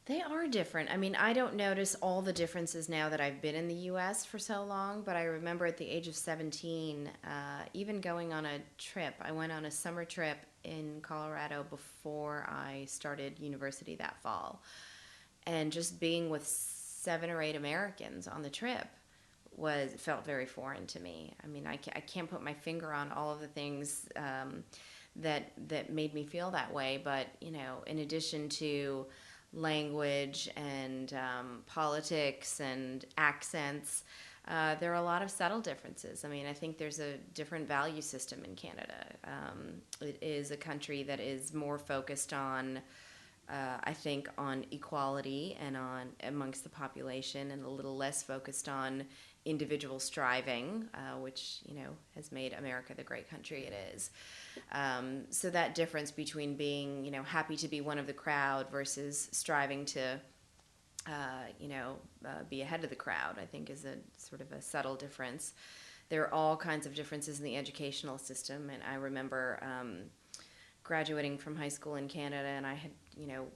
They are different. I mean, I don't notice all the differences now that I've been in the US for so long, but I remember at the age of 17, even going on a trip. I went on a summer trip in Colorado before I started university that fall. And just being with 7 or 8 Americans on the trip was felt very foreign to me. I mean, I can't put my finger on all of the things that made me feel that way, but in addition to language and politics and accents, there are a lot of subtle differences. I mean, I think there's a different value system in Canada. It is a country that is more focused on I think on equality and on amongst the population, and a little less focused on individual striving, which has made America the great country it is. So that difference between being happy to be one of the crowd versus striving to be ahead of the crowd, I think is a sort of a subtle difference. There are all kinds of differences in the educational system, and I remember graduating from high school in Canada, and I had,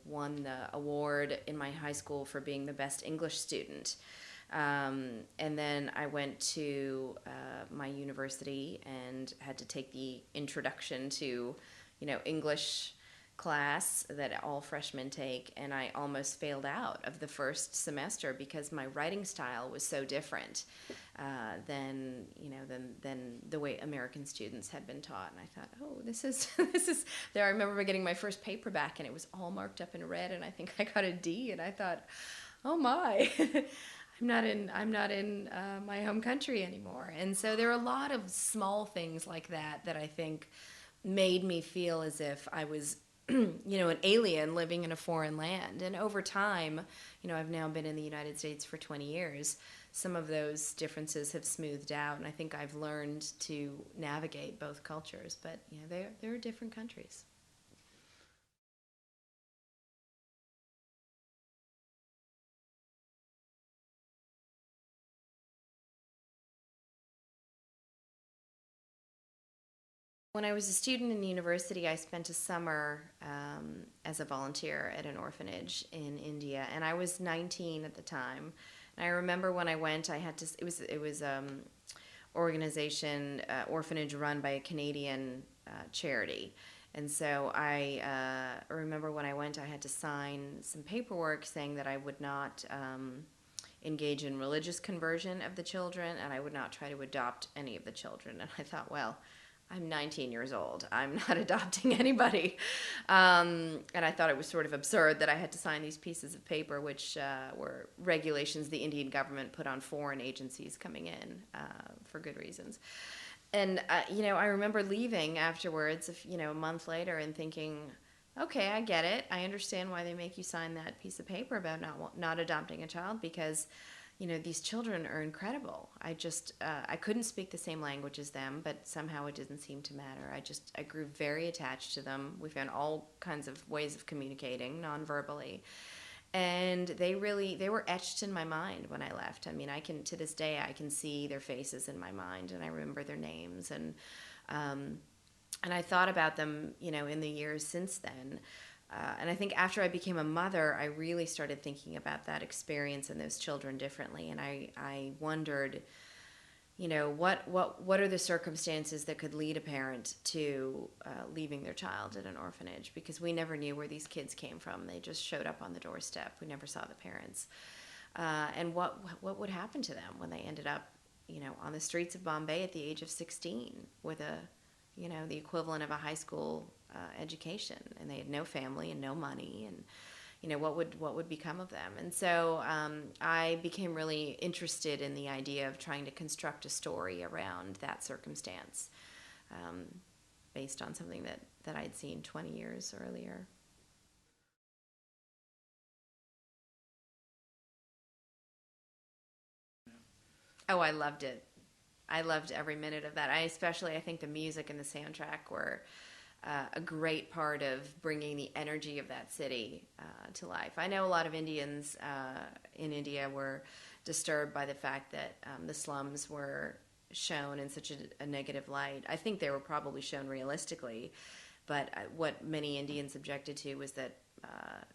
won the award in my high school for being the best English student. And then I went to my university and had to take the introduction to, English class that all freshmen take, and I almost failed out of the first semester because my writing style was so different than the way American students had been taught. And I thought, oh, this is this is there. I remember getting my first paperback, and it was all marked up in red, and I think I got a D, and I thought, oh my. I'm not in my home country anymore. And so there are a lot of small things like that that I think made me feel as if I was an alien living in a foreign land. And over time, I've now been in the United States for 20 years. Some of those differences have smoothed out, and I think I've learned to navigate both cultures. But they're different countries. When I was a student in university, I spent a summer as a volunteer at an orphanage in India, and I was 19 at the time. And I remember when I went, I had to. It was organization orphanage run by a Canadian charity, and so I remember when I went, I had to sign some paperwork saying that I would not. Engage in religious conversion of the children, and I would not try to adopt any of the children. And I thought, well, I'm 19 years old. I'm not adopting anybody. And I thought it was sort of absurd that I had to sign these pieces of paper, which were regulations the Indian government put on foreign agencies coming in for good reasons. And, I remember leaving afterwards, a month later, and thinking, okay, I get it. I understand why they make you sign that piece of paper about not adopting a child, because these children are incredible. I couldn't speak the same language as them, but somehow it didn't seem to matter. I grew very attached to them. We found all kinds of ways of communicating non-verbally, and they were etched in my mind when I left. I mean, to this day I can see their faces in my mind, and I remember their names, um, and I thought about them, in the years since then. And I think after I became a mother, I really started thinking about that experience and those children differently. And I wondered, what are the circumstances that could lead a parent to leaving their child at an orphanage? Because we never knew where these kids came from. They just showed up on the doorstep. We never saw the parents. And what would happen to them when they ended up, on the streets of Bombay at the age of 16 with the equivalent of a high school education, and they had no family and no money, and what would become of them. And so I became really interested in the idea of trying to construct a story around that circumstance, um, based on something that I'd seen 20 years earlier. Oh, I loved it. I loved every minute of that. I think the music and the soundtrack were a great part of bringing the energy of that city to life. I know a lot of Indians in India were disturbed by the fact that the slums were shown in such a negative light. I think they were probably shown realistically, but what many Indians objected to was that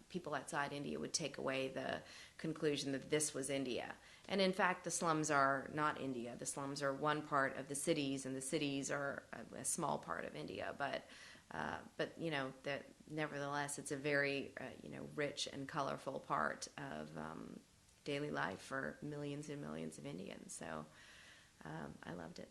people outside India would take away the conclusion that this was India. And in fact, the slums are not India. The slums are one part of the cities, and the cities are a small part of India. But you know that nevertheless, it's a very rich and colorful part of daily life for millions and millions of Indians. So I loved it.